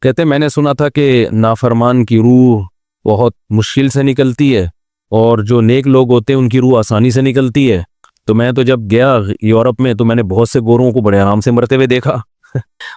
कहते मैंने सुना था कि नाफरमान की रूह बहुत मुश्किल से निकलती है और जो नेक लोग होते हैं उनकी रूह आसानी से निकलती है। तो मैं तो जब गया यूरोप में तो मैंने बहुत से गोरों को बड़े आराम से मरते हुए देखा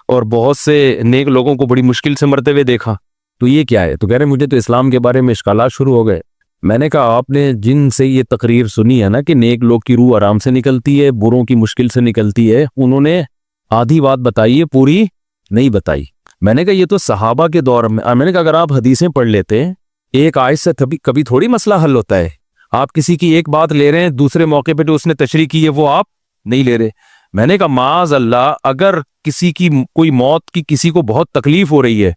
और बहुत से नेक लोगों को बड़ी मुश्किल से मरते हुए देखा। तो ये क्या है? तो कह रहे मुझे तो इस्लाम के बारे में इश्कालात शुरू हो गए। मैंने कहा आपने जिन से ये तकरीर सुनी है ना कि नेक लोग की रूह आराम से निकलती है, बुरों की मुश्किल से निकलती है, उन्होंने आधी बात बताई है, पूरी नहीं बताई। मैंने कहा ये तो सहाबा के दौर में। मैंने कहा अगर आप हदीसें पढ़ लेते एक आयत से कभी थोड़ी मसला हल होता है। आप किसी की एक बात ले रहे हैं, दूसरे मौके पे जो उसने तशरीह की है वो आप नहीं ले रहे। मैंने कहा माज अल्लाह, अगर किसी की कोई मौत की किसी को बहुत तकलीफ हो रही है,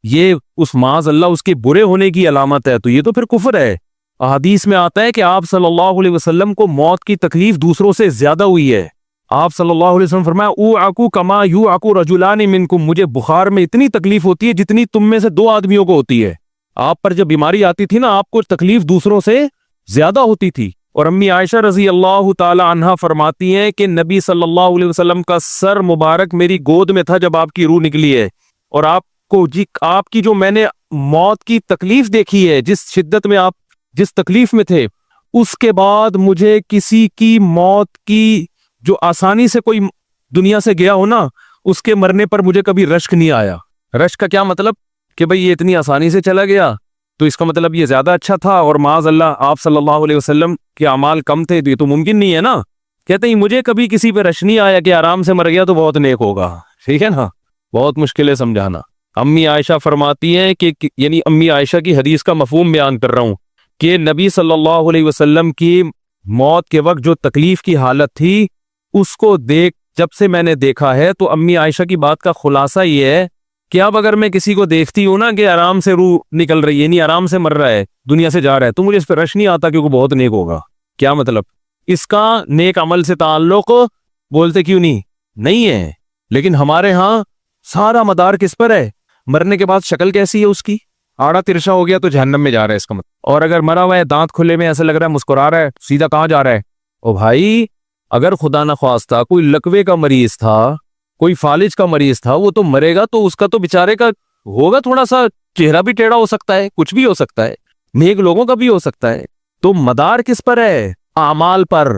ये उस माज अल्लाह उसके बुरे होने की अलामत है, तो ये तो फिर कुफर है। हदीस में आता है कि आप सल्लल्लाहु अलैहि वसल्लम को मौत की तकलीफ दूसरों से ज्यादा हुई है। आप सल्लल्लाहु अलैहि वसल्लम फरमाया ऊ आकू कमा यू आकू रजुलान मिनकुम, मुझे बुखार में इतनी तकलीफ होती है जितनी तुम में से 2 आदमियों को होती है। आप पर जब बीमारी आती थी ना, आपको तकलीफ दूसरों से ज्यादा होती थी। और अम्मी आयशा रजी अल्लाह ताला अन्हा फरमाती हैं कि नबी सल्लल्लाहु अलैहि वसल्लम का सर मुबारक मेरी गोद में था जब आपकी रूह निकली है। और आपको जी आपकी जो मैंने मौत की तकलीफ देखी है, जिस शिद्दत में आप जिस तकलीफ में थे, उसके बाद मुझे किसी की मौत की जो आसानी से कोई दुनिया से गया हो ना, उसके मरने पर मुझे कभी रश्क नहीं आया। रश्क का क्या मतलब कि भाई ये इतनी आसानी से चला गया तो इसका मतलब ये ज्यादा अच्छा था और माज अल्लाह आप सल्लल्लाहु अलैहि वसल्लम के अमाल कम थे, तो ये तो मुमकिन नहीं है ना। कहते हैं मुझे कभी किसी पे रश नहीं आया कि आराम से मर गया तो बहुत नेक होगा। ठीक है ना, बहुत मुश्किल है समझाना। अम्मी आयशा फरमाती हैं कि यानी अम्मी आयशा की हदीस का मफहूम बयान कर रहा हूं कि नबी सल्लल्लाहु अलैहि वसल्लम की मौत के वक्त जो तकलीफ की हालत थी, उसको जब से मैंने देखा है, तो अम्मी आयशा की बात का खुलासा ये है कि अब अगर मैं किसी को देखती हूं ना कि आराम से रूह निकल रही है, नहीं आराम से मर रहा है, दुनिया से जा रहा है, तो मुझे इस पर रश नहीं आता क्योंकि बहुत नेक होगा। क्या मतलब? इसका नेक अमल से ताल्लुक बोलते क्यों नहीं है। लेकिन हमारे यहाँ सारा मदार किस पर है? मरने के बाद शक्ल कैसी है उसकी? आड़ा तिरछा हो गया तो जहन्नम में जा रहा है इसका मतलब। और अगर मरा हुआ है, दांत खुले में, ऐसा लग रहा है मुस्कुरा रहा है, सीधा कहाँ जा रहा है? ओ भाई, अगर खुदा न ख्वास्ता कोई लकवे का मरीज था, कोई फालिज का मरीज था, वो तो मरेगा तो उसका तो बेचारे का होगा थोड़ा सा चेहरा भी टेढ़ा हो सकता है, कुछ भी हो सकता है, नेक लोगों का भी हो सकता है। तो मदार किस पर है? आमाल पर।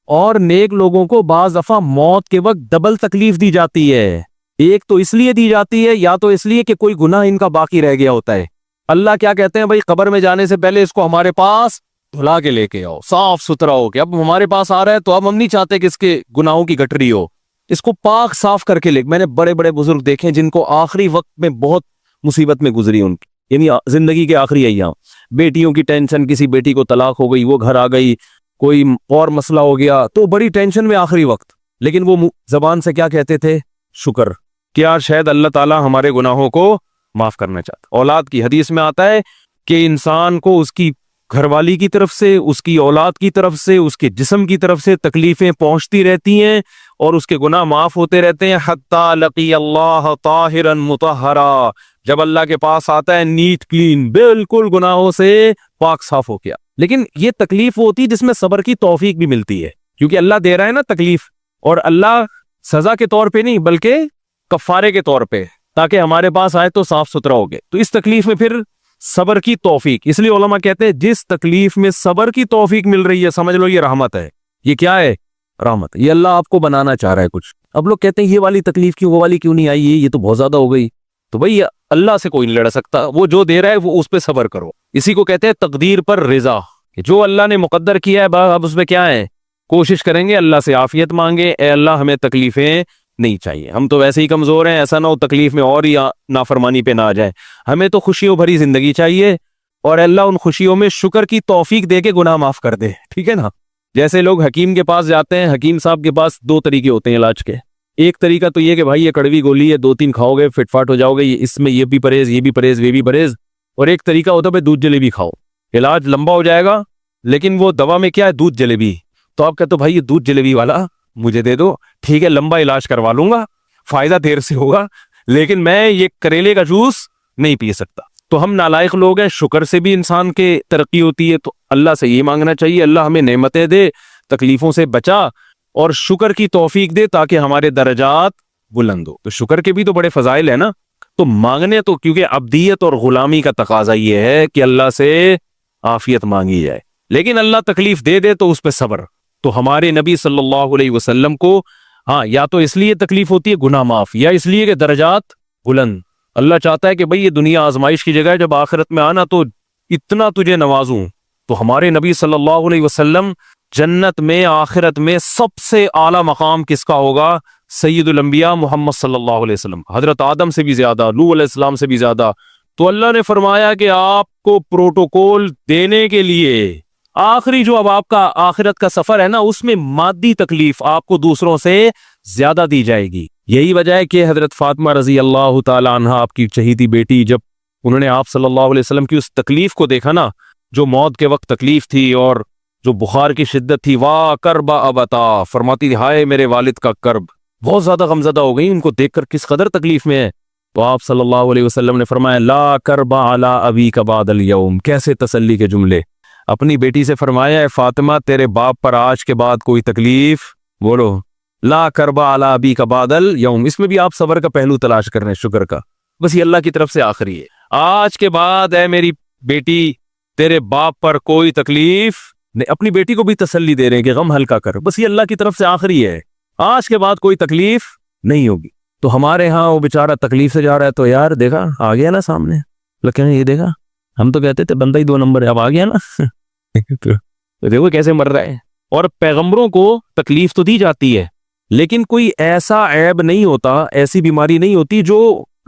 और नेक लोगों को बाज दफा मौत के वक्त डबल तकलीफ दी जाती है। एक तो इसलिए दी जाती है, या तो इसलिए कि कोई गुनाह इनका बाकी रह गया होता है। अल्लाह क्या कहते हैं, भाई कब्र में जाने से पहले इसको हमारे पास धुला के लेके आओ, साफ सुथरा हो के। अब हमारे पास आ रहा है तो अब हम नहीं चाहते कि इसके गुनाहों की गठरी हो, इसको पाक साफ करके ले। मैंने बड़े बड़े बुजुर्ग देखे जिनको आखिरी वक्त में बहुत मुसीबत में गुजरी उनकी, यानी जिंदगी के आखिरी अय्याम, बेटियों की टेंशन, किसी बेटी को तलाक हो गई, वो घर आ गई, कोई और मसला हो गया, तो बड़ी टेंशन में आखिरी वक्त। लेकिन वो जबान से क्या कहते थे? शुक्र। क्या शायद अल्लाह ताला हमारे गुनाहों को माफ करना चाहता। औलाद की हदीस में आता है कि इंसान को उसकी घरवाली की तरफ से, उसकी औलाद की तरफ से, उसके जिस्म की तरफ से तकलीफें पहुंचती रहती हैं और उसके गुनाह माफ होते रहते हैं। हत्ता लकी अल्लाह ताहिरन मुतहरा, जब अल्लाह के पास आता है नीट क्लीन, बिल्कुल गुनाहों से पाक साफ हो गया। लेकिन ये तकलीफ होती है जिसमें सब्र की तौफीक भी मिलती है, क्योंकि अल्लाह दे रहा है ना तकलीफ, और अल्लाह सजा के तौर पे नहीं बल्कि कफारे के तौर पे, ताकि हमारे पास आए तो साफ सुथरा हो गए। तो इस तकलीफ में फिर सबर की तौफीक, इसलिए उलमा कहते हैं जिस तकलीफ में सबर की तौफीक मिल रही है, समझ लो ये रहमत है। ये क्या है? रहमत। ये अल्लाह आपको बनाना चाह रहा है कुछ। अब लोग कहते हैं ये वाली तकलीफ क्यों, वो वाली क्यों नहीं आई, ये तो बहुत ज्यादा हो गई। तो भाई अल्लाह से कोई नहीं लड़ सकता, वो जो दे रहा है वो उस पर सबर करो। इसी को कहते हैं तकदीर पर रिजा, जो अल्लाह ने मुकद्दर किया है अब उसमें क्या है, कोशिश करेंगे, अल्लाह से आफियत मांगे, ए अल्लाह हमें तकलीफें नहीं चाहिए, हम तो वैसे ही कमजोर हैं, ऐसा ना हो तकलीफ में और ही नाफरमानी पे ना आ जाए, हमें तो खुशियों भरी जिंदगी चाहिए, और अल्लाह उन खुशियों में शुक्र की तौफीक दे के गुनाह माफ कर दे। ठीक है ना। जैसे लोग हकीम के पास जाते हैं, हकीम साहब के पास 2 तरीके होते हैं इलाज के। एक तरीका तो ये कि भाई ये कड़वी गोली है, 2-3 खाओगे फिटफाट हो जाओगे, इसमें ये भी परहेज, ये भी परहेज, वे भी परहेज। और एक तरीका होता है भाई दूध जलेबी खाओ, इलाज लंबा हो जाएगा, लेकिन वो दवा में क्या है, दूध जलेबी। तो आप कहते हो भाई ये दूध जलेबी वाला मुझे दे दो, ठीक है लंबा इलाज करवा लूंगा, फायदा देर से होगा, लेकिन मैं ये करेले का जूस नहीं पी सकता। तो हम नालायक लोग हैं। शुक्र से भी इंसान के तरक्की होती है, तो अल्लाह से ये मांगना चाहिए अल्लाह हमें नेमतें दे, तकलीफों से बचा और शुक्र की तौफीक दे ताकि हमारे दर्जात बुलंद हो। तो शुक्र के भी तो बड़े फजाइल है ना। तो मांगने तो, क्योंकि अब्दियत और गुलामी का तकाजा ये है कि अल्लाह से आफियत मांगी जाए, लेकिन अल्लाह तकलीफ दे दे तो उस पर सब्र। तो हमारे नबी सल्लल्लाहु अलैहि वसल्लम को, हाँ, या तो इसलिए तकलीफ होती है गुनाह माफ, या इसलिए कि दर्जात बुलंद। अल्लाह चाहता है कि भाई ये दुनिया आजमाइश की जगह है, जब आखिरत में आना तो इतना तुझे नवाजूं। तो हमारे नबी सल्लल्लाहु अलैहि वसल्लम जन्नत में आखिरत में सबसे आला मकाम किसका होगा? सैयदुल अंबिया मोहम्मद सल्लल्लाहु अलैहि वसल्लम, हजरत आदम से भी ज्यादा, नूह अलैहिस्सलाम से भी ज्यादा। तो अल्लाह ने फरमाया कि आपको प्रोटोकॉल देने के लिए आखिरी जो अब आपका आखिरत का सफर है ना, उसमें मादी तकलीफ आपको दूसरों से ज्यादा दी जाएगी। यही वजह है कि हजरत फातिमा रजी अल्लाह ताला अन्हा, आपकी चहीती बेटी, जब उन्होंने आप सल्लल्लाहु अलैहि वसल्लम की उस तकलीफ को देखा ना, जो मौत के वक्त तकलीफ थी और जो बुखार की शिद्दत थी, वाह करबा अबता, फरमाती थी हाय मेरे वालिद का कर्ब। बहुत ज्यादा गमजदा हो गई उनको देखकर, किस कदर तकलीफ में है। तो आप सल्लल्लाहु अलैहि वसल्लम ने फरमाया ला करबा अला अबी का बादल यौम। कैसे तसल्ली के जुमले। अपनी बेटी से फरमाया है फातिमा, तेरे बाप पर आज के बाद कोई तकलीफ, बोलो ला करबा अला अबी का बादल यौम। इसमें भी आप सब्र का पहलू तलाश कर रहे हैं, शुक्र का। बस ये अल्लाह की तरफ से आखिरी है। आज के बाद है मेरी बेटी, तेरे बाप पर कोई तकलीफ नहीं। अपनी बेटी को भी तसल्ली दे रहे हैं कि गम हल्का कर, बस ये अल्लाह की तरफ से आखिरी है, आज के बाद कोई तकलीफ नहीं होगी। तो हमारे यहाँ वो बेचारा तकलीफ से जा रहा है, तो यार देखा आ गया ना सामने, लेकिन ये देखा, हम तो कहते थे बंदा ही 2 नंबर है, अब आ गया ना। तो देखो कैसे मर रहा है। और पैगंबरों को तकलीफ तो दी जाती है, लेकिन कोई ऐसा ऐब नहीं होता, ऐसी बीमारी नहीं होती जो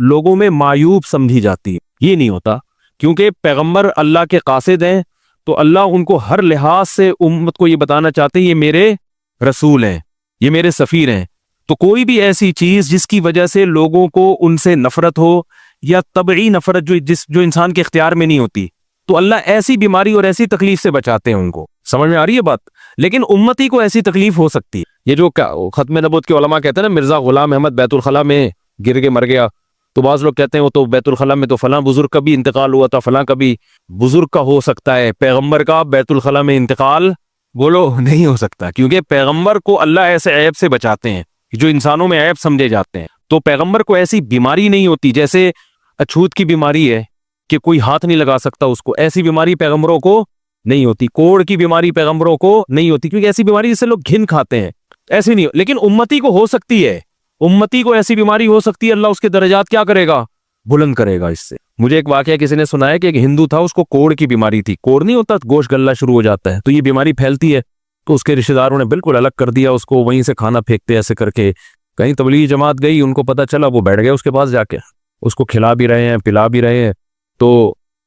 लोगों में मायूब समझी जाती है। ये नहीं होता, क्योंकि पैगंबर अल्लाह के कासिद हैं, तो अल्लाह उनको हर लिहाज से उम्मत को ये बताना चाहते हैं ये मेरे रसूल हैं, ये मेरे सफीर हैं। तो कोई भी ऐसी चीज जिसकी वजह से लोगों को उनसे नफरत हो, या तबई नफरत जो इंसान के इख्तियार में नहीं होती, तो अल्लाह ऐसी बीमारी और ऐसी तकलीफ से बचाते हैं उनको। समझ में आ रही है बात? लेकिन उम्मती को ऐसी तकलीफ हो सकती है। ये जो खत्म नबूवत के उलमा कहते हैं ना, मिर्जा गुलाम अहमद बैतुल खला में गिर के मर गया, तो बाज लोग कहते हैं वो तो बैतुल खला में तो फलां बुजुर्ग का भी इंतकाल हुआ था, फलां का भी बुजुर्ग का हो सकता है, पैगंबर का बैतुल खला में इंतकाल बोलो नहीं हो सकता, क्योंकि पैगंबर को अल्लाह ऐसे ऐब से बचाते हैं जो इंसानों में ऐब समझे जाते हैं। तो पैगंबर को ऐसी बीमारी नहीं होती, जैसे अछूत की बीमारी है कि कोई हाथ नहीं लगा सकता उसको, ऐसी बीमारी पैगंबरों को नहीं होती। कोढ़ की बीमारी पैगंबरों को नहीं होती, क्योंकि ऐसी बीमारी जिससे लोग घिन खाते हैं, ऐसी नहीं। लेकिन उम्मती को हो सकती है, उम्मती को ऐसी बीमारी हो सकती है, अल्लाह उसके दर्जात क्या करेगा? बुलंद करेगा इससे। मुझे एक वाकया किसी ने सुनाया कि एक हिंदू था, उसको कोढ़ की बीमारी थी। कोढ़ नहीं होता, गोश्त गलना शुरू हो जाता है, तो ये बीमारी फैलती है। तो उसके रिश्तेदारों ने बिल्कुल अलग कर दिया उसको, वहीं से खाना फेंकते ऐसे करके। कहीं तबलीगी जमात गई, उनको पता चला, वो बैठ गए उसके पास जाके, उसको खिला भी रहे हैं, पिला भी रहे हैं। तो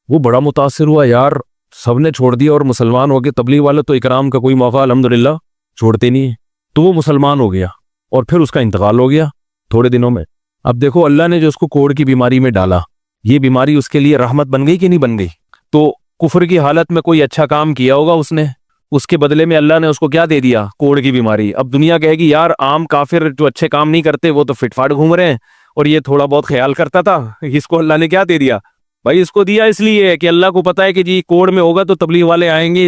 वो बड़ा मुतासिर हुआ, यार सबने छोड़ दिया और मुसलमान हो गए। तबलीग वाले तो इकराम का कोई मौका अल्हम्दुलिल्लाह छोड़ते नहीं है। तो वो मुसलमान हो गया और फिर उसका इंतकाल हो गया थोड़े दिनों में। अब देखो अल्लाह ने जो उसको कोढ़ की बीमारी में डाला, ये बीमारी उसके लिए रहमत बन गई कि नहीं बन गई? तो कुफर की हालत में कोई अच्छा काम किया होगा उसने, उसके बदले में अल्लाह ने उसको क्या दे दिया? कोढ़ की बीमारी। अब दुनिया कहेगी यार आम काफिर जो अच्छे काम नहीं करते वो तो फिटफाट घूम रहे हैं, और ये थोड़ा बहुत ख्याल करता था, इसको अल्लाह ने क्या दे दिया? भाई इसको दिया इसलिए कि अल्लाह को पता है कि जी कोढ़ में होगा तो तबलीग वाले आएंगे,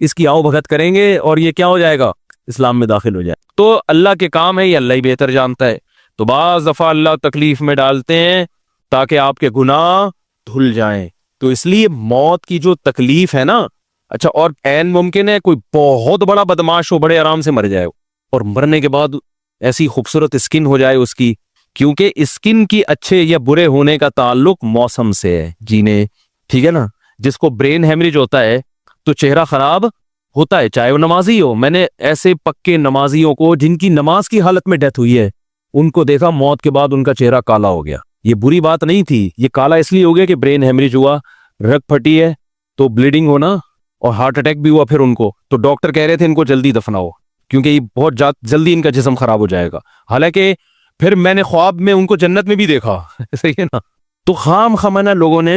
इसकी आओ भगत करेंगे और ये क्या हो जाएगा? इस्लाम में दाखिल हो जाए। तो अल्लाह के काम है, ये अल्लाह ही बेहतर जानता है। तो बाज़ दफा अल्लाह तकलीफ में डालते हैं ताकि आपके गुनाह धुल जाएं। तो इसलिए मौत की जो तकलीफ है ना, अच्छा, और ऐन मुमकिन है कोई बहुत बड़ा बदमाश हो, बड़े आराम से मर जाए, और मरने के बाद ऐसी खूबसूरत स्किन हो जाए उसकी, क्योंकि स्किन की अच्छे या बुरे होने का ताल्लुक मौसम से है, जीने, ठीक है ना। जिसको ब्रेन हेमरेज होता है तो चेहरा खराब होता है, चाहे वो नमाजी हो। मैंने ऐसे पक्के नमाजियों को जिनकी नमाज की हालत में डेथ हुई है, उनको देखा मौत के बाद उनका चेहरा काला हो गया। ये बुरी बात नहीं थी, ये काला इसलिए हो गया कि ब्रेन हेमरेज हुआ, रग फटी है तो ब्लीडिंग होना, और हार्ट अटैक भी हुआ फिर उनको। तो डॉक्टर कह रहे थे इनको जल्दी दफनाओ, क्योंकि ये बहुत जल्दी इनका जिस्म खराब हो जाएगा। हालांकि फिर मैंने ख्वाब में उनको जन्नत में भी देखा। सही है ना। तो खाम खमाना लोगों ने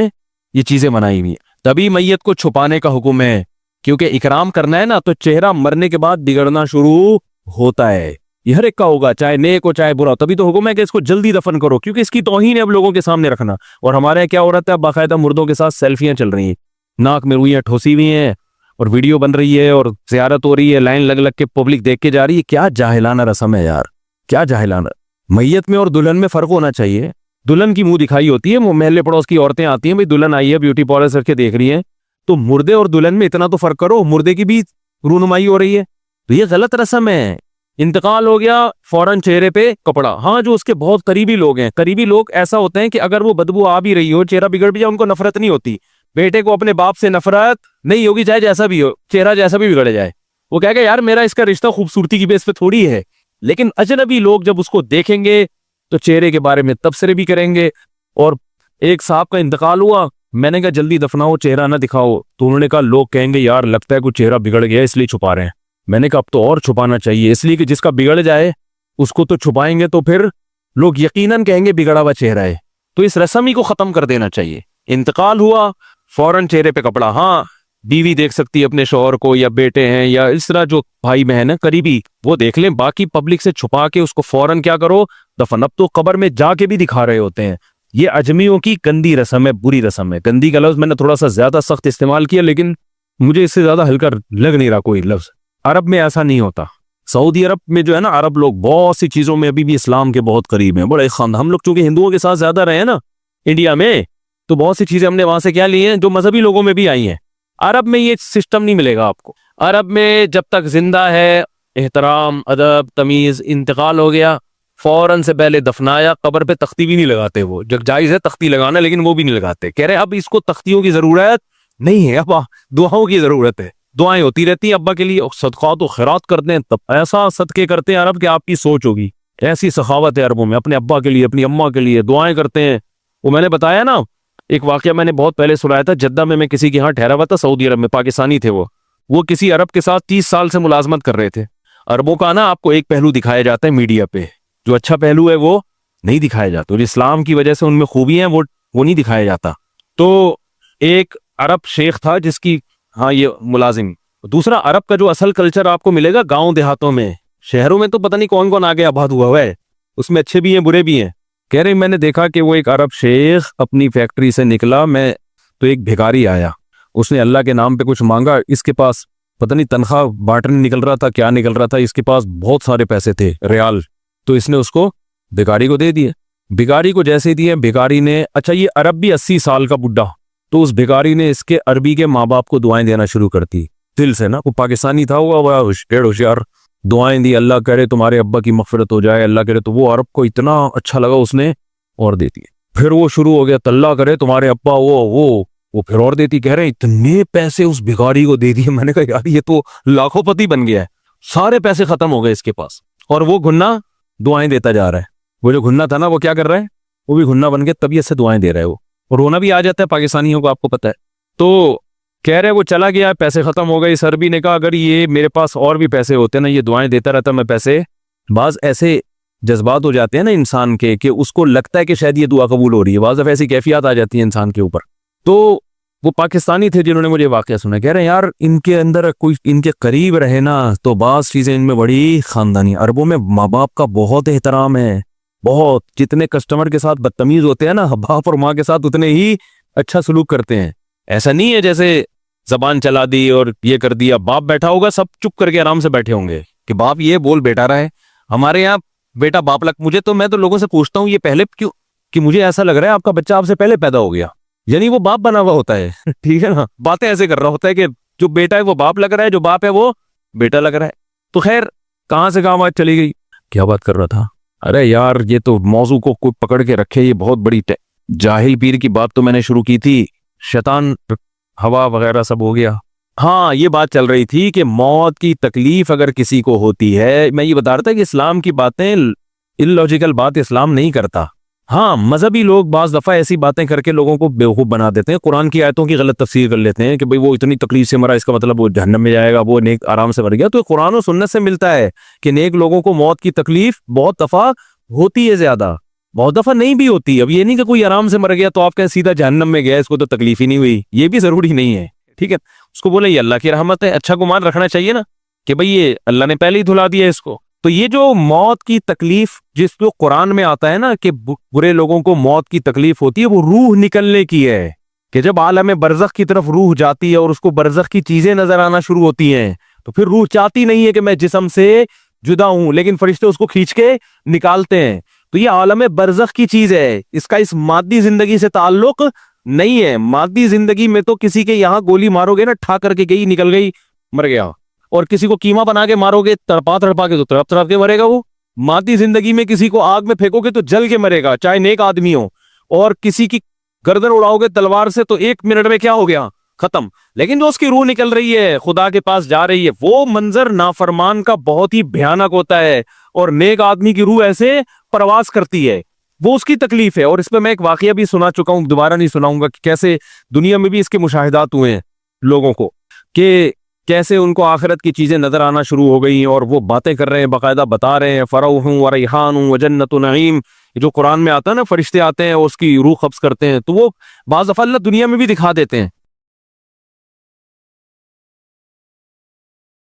ये चीजें बनाई हुई। तभी मैयत को छुपाने का हुक्म है, क्योंकि इकराम करना है ना, तो चेहरा मरने के बाद बिगड़ना शुरू होता है। ये हर एक का होगा, चाहे नेक हो चाहे बुरा। तभी तो हुक्म है कि इसको जल्दी दफन करो, क्योंकि इसकी तौहीन है अब लोगों के सामने रखना। और हमारे यहाँ क्या हो रहा है, बाकायदा मुर्दों के साथ सेल्फियां चल रही हैं, नाक में रुइयां ठोसी हुई हैं, और वीडियो बन रही है, और ज़ियारत हो रही है, लाइन लग लग के पब्लिक देख के जा रही है। क्या जाहिलाना रस्म है यार, क्या जाहिलाना। मैयत में और दुल्हन में फर्क होना चाहिए। दुल्हन की मुंह दिखाई होती है, मोहल्ले पड़ोस की औरतें आती हैं, भाई दुल्हन आई है, ब्यूटी पार्लर करके देख रही है, तो मुर्दे और दुल्हन में इतना तो फर्क करो, मुर्दे की भी रूनुमाई हो रही है। तो ये गलत रस्म है। इंतकाल हो गया, फौरन चेहरे पे कपड़ा। हाँ, जो उसके बहुत करीबी लोग हैं, करीबी लोग ऐसा होते हैं कि अगर वो बदबू आ भी रही हो, चेहरा बिगड़ भी जाए, उनको नफरत नहीं होती। बेटे को अपने बाप से नफरत नहीं होगी, चाहे जैसा भी हो, चेहरा जैसा भी बिगड़ जाए। वो कहेगा यार मेरा इसका रिश्ता खूबसूरती की बेस पे थोड़ी है। लेकिन अजनबी लोग जब उसको देखेंगे तो चेहरे के बारे में तबसरे भी करेंगे। और एक साहब का इंतकाल हुआ, मैंने कहा जल्दी दफनाओ, चेहरा ना दिखाओ। तो उन्होंने कहा लोग कहेंगे यार लगता है कुछ चेहरा बिगड़ गया इसलिए छुपा रहे हैं। मैंने कहा अब तो और छुपाना चाहिए, इसलिए कि जिसका बिगड़ जाए उसको तो छुपाएंगे तो फिर लोग यकीनन कहेंगे बिगड़ा हुआ चेहरा है। तो इस रस्म ही को खत्म कर देना चाहिए। इंतकाल हुआ, फौरन चेहरे पे कपड़ा। हाँ, बीवी देख सकती है अपने शौहर को, या बेटे हैं, या इस तरह जो भाई बहन है करीबी, वो देख लें। बाकी पब्लिक से छुपा के उसको फौरन क्या करो, दफन। अब तो कब्र में जाके भी दिखा रहे होते हैं। ये अजमियों की गंदी रस्म है, बुरी रस्म है। गंदी का लफ्ज मैंने थोड़ा सा ज्यादा सख्त इस्तेमाल किया, लेकिन मुझे इससे ज्यादा हल्का लग नहीं रहा कोई लफ्ज। अरब में ऐसा नहीं होता। सऊदी अरब में जो है ना, अरब लोग बहुत सी चीजों में अभी भी इस्लाम के बहुत करीब हैं, बड़े खान। हम लोग चूंकि हिंदुओं के साथ ज्यादा रहे हैं ना इंडिया में, तो बहुत सी चीजें हमने वहां से क्या ली हैं जो मजहबी लोगों में भी आई हैं। अरब में ये सिस्टम नहीं मिलेगा आपको। अरब में जब तक जिंदा है, एहतराम, अदब, तमीज। इंतकाल हो गया, फौरन से पहले दफनाया, कब्र पे तख्ती भी नहीं लगाते। वो जब जायज है तख्ती लगाना, लेकिन वो भी नहीं लगाते। कह रहे अब इसको तख्तियों की जरूरत नहीं है, अब दुआओं की जरूरत है। दुआएं होती रहती हैं अब्बा के लिए, सदक़ात व खैरात करते हैं। तब ऐसा सदके करते हैं अरब कि आपकी सोच होगी। ऐसी सखावत है अरबों में, अपने अब्बा के लिए, अपनी अम्मा के लिए दुआएं करते हैं। वो मैंने बताया ना, एक वाकया मैंने बहुत पहले सुनाया था। जद्दा में मैं किसी के यहाँ ठहरा हुआ था, सऊदी अरब में, पाकिस्तानी थे वो किसी अरब के साथ 30 साल से मुलाजमत कर रहे थे। अरबों का ना आपको एक पहलू दिखाया जाता है मीडिया पे, जो अच्छा पहलू है वो नहीं दिखाया जाता। और इस्लाम की वजह से उनमें खूबियां हैं, वो नहीं दिखाया जाता। तो एक अरब शेख था जिसकी, हाँ ये मुलाजिम। दूसरा, अरब का जो असल कल्चर आपको मिलेगा गांव देहातों में। शहरों में तो पता नहीं कौन कौन आगे आबाद हुआ है, उसमें अच्छे भी हैं बुरे भी हैं। कह रहे मैंने देखा कि वो एक अरब शेख अपनी फैक्ट्री से निकला, मैं तो एक भिखारी आया, उसने अल्लाह के नाम पे कुछ मांगा। इसके पास पता नहीं तनख्वाह बांटने निकल रहा था, क्या निकल रहा था, इसके पास बहुत सारे पैसे थे रियाल। तो इसने उसको भिखारी को दे दिए। भिखारी को जैसे दिए, भिखारी ने, अच्छा ये अरब भी 80 साल का बुढ़ा, तो उस भिखारी ने इसके अरबी के माँ बाप को दुआएं देना शुरू कर दी दिल से ना। वो पाकिस्तानी था, वो बड़ा होशियार, दुआएं दी, अल्लाह करे तुम्हारे अब्बा की मगफिरत हो जाए, अल्लाह करे। तो वो अरब को इतना अच्छा लगा, उसने और दे दिए। फिर वो शुरू हो गया, अल्लाह करे तुम्हारे अब्बा वो फिर और देती। कह रहे इतने पैसे उस भिखारी को दे दिए। मैंने कहा यार ये तो लाखोंपति बन गया है, सारे पैसे खत्म हो गए इसके पास। और वो घुन्ना दुआएं देता जा रहा है। वो जो घुन्ना था ना, वो क्या कर रहा है, वो भी घुन्ना बन के तबीयत से दुआएं दे रहा है वो। और रोना भी आ जाता है पाकिस्तानियों को, आपको पता है। तो कह रहे वो चला गया, पैसे खत्म हो गए। इस अरबी ने कहा अगर ये मेरे पास और भी पैसे होते ना, ये दुआएं देता रहता मैं पैसे। बाज ऐसे जज्बात हो जाते हैं ना इंसान के कि उसको लगता है कि शायद ये दुआ कबूल हो रही है, बाज दफा ऐसी कैफियत आ जाती है इंसान के ऊपर। तो वो पाकिस्तानी थे जिन्होंने मुझे वाकया सुना। कह रहे हैं यार इनके अंदर कोई इनके करीब रहे ना, तो बाज चीजें इनमें बड़ी खानदानी। अरबों में माँ बाप का बहुत एहतराम है, बहुत। जितने कस्टमर के साथ बदतमीज होते हैं ना, बाप और माँ के साथ उतने ही अच्छा सलूक करते हैं। ऐसा नहीं है जैसे जबान चला दी और ये कर दिया। बाप बैठा होगा, सब चुप करके आराम से बैठे होंगे कि बाप ये बोल बेटा रहा है। हमारे यहाँ बेटा बाप लग, मैं तो लोगों से पूछता हूँ ये पहले क्यों, कि मुझे ऐसा लग रहा है आपका बच्चा आपसे पहले पैदा हो गया, यानी वो बाप बना हुआ होता है। ठीक है ना, बातें ऐसे कर रहा होता है कि जो बेटा है वो बाप लग रहा है, जो बाप है वो बेटा लग रहा है। तो खैर कहां से कहां बात चली गई, क्या बात कर रहा था। अरे यार ये तो मौजू को कोई पकड़ के रखे, ये बहुत बड़ी जाहिल पीर की बात तो मैंने शुरू की थी, शैतान हवा वगैरह सब हो गया। हाँ, ये बात चल रही थी कि मौत की तकलीफ अगर किसी को होती है, मैं ये बता रहा था कि इस्लाम की बातें इलॉजिकल बात इस्लाम नहीं करता। हाँ, मजहबी लोग बाज दफा ऐसी बातें करके लोगों को बेवकूफ बना देते हैं, कुरान की आयतों की गलत तफसीर कर लेते हैं कि भाई वो इतनी तकलीफ से मरा, इसका मतलब वो जहन्नम में जाएगा, वो नेक आराम से मर गया। तो कुरान और सुन्नत से मिलता है कि नेक लोगों को मौत की तकलीफ बहुत दफा होती है, ज्यादा, बहुत दफा नहीं भी होती। अब ये नहीं कि कोई आराम से मर गया तो आप कहें सीधा जहन्नम में गया, इसको तो तकलीफ ही नहीं हुई, ये भी जरूरी नहीं है। ठीक है, उसको बोले ये अल्लाह की रहमत है, अच्छा गुमान रखना चाहिए ना कि भाई ये अल्लाह ने पहले ही धुला दिया इसको। तो ये जो मौत की तकलीफ जिसको कुरान में आता है ना कि बुरे लोगों को मौत की तकलीफ होती है, वो रूह निकलने की है कि जब आलम बरज़ख की तरफ रूह जाती है और उसको बरज़ख की चीजें नजर आना शुरू होती हैं, तो फिर रूह चाहती नहीं है कि मैं जिस्म से जुदा हूं, लेकिन फरिश्ते उसको खींच के निकालते हैं। तो तो ये आलम बरज़ख की चीज है, इसका इस मादी जिंदगी से ताल्लुक नहीं है। मादी जिंदगी में तो किसी के यहाँ गोली मारोगे ना, ठा करके गई, निकल गई, मर गया। और किसी को कीमा बना के मारोगे तड़पा तड़पा के, तो तड़प तड़प के मरेगा वो। मादी जिंदगी में किसी को आग में फेंकोगे तो जल के मरेगा, चाहे नेक आदमी हो। और किसी की गर्दन उड़ाओगे तलवार से तो 1 मिनट में क्या हो गया, खत्म। लेकिन जो उसकी रूह निकल रही है, खुदा के पास जा रही है, वो मंजर नाफरमान का बहुत ही भयानक होता है। और नेक आदमी की रूह ऐसे परवास करती है, वो उसकी तकलीफ है। और इस पर मैं एक वाकया भी सुना चुका हूं, दोबारा नहीं सुनाऊंगा, कि कैसे दुनिया में भी इसके मुशाहिदात हुए हैं लोगों को, कि कैसे उनको आखिरत की चीजें नजर आना शुरू हो गई और वो बातें कर रहे हैं, बाकायदा बता रहे हैं, फरौहुं व रैहानुं व जन्नतु नईम, जो कुरान में आता है ना, फरिश्ते आते हैं उसकी रूह कब्ज करते हैं। तो वो बाज़ दफ़ा अल्लाह दुनिया में भी दिखा देते हैं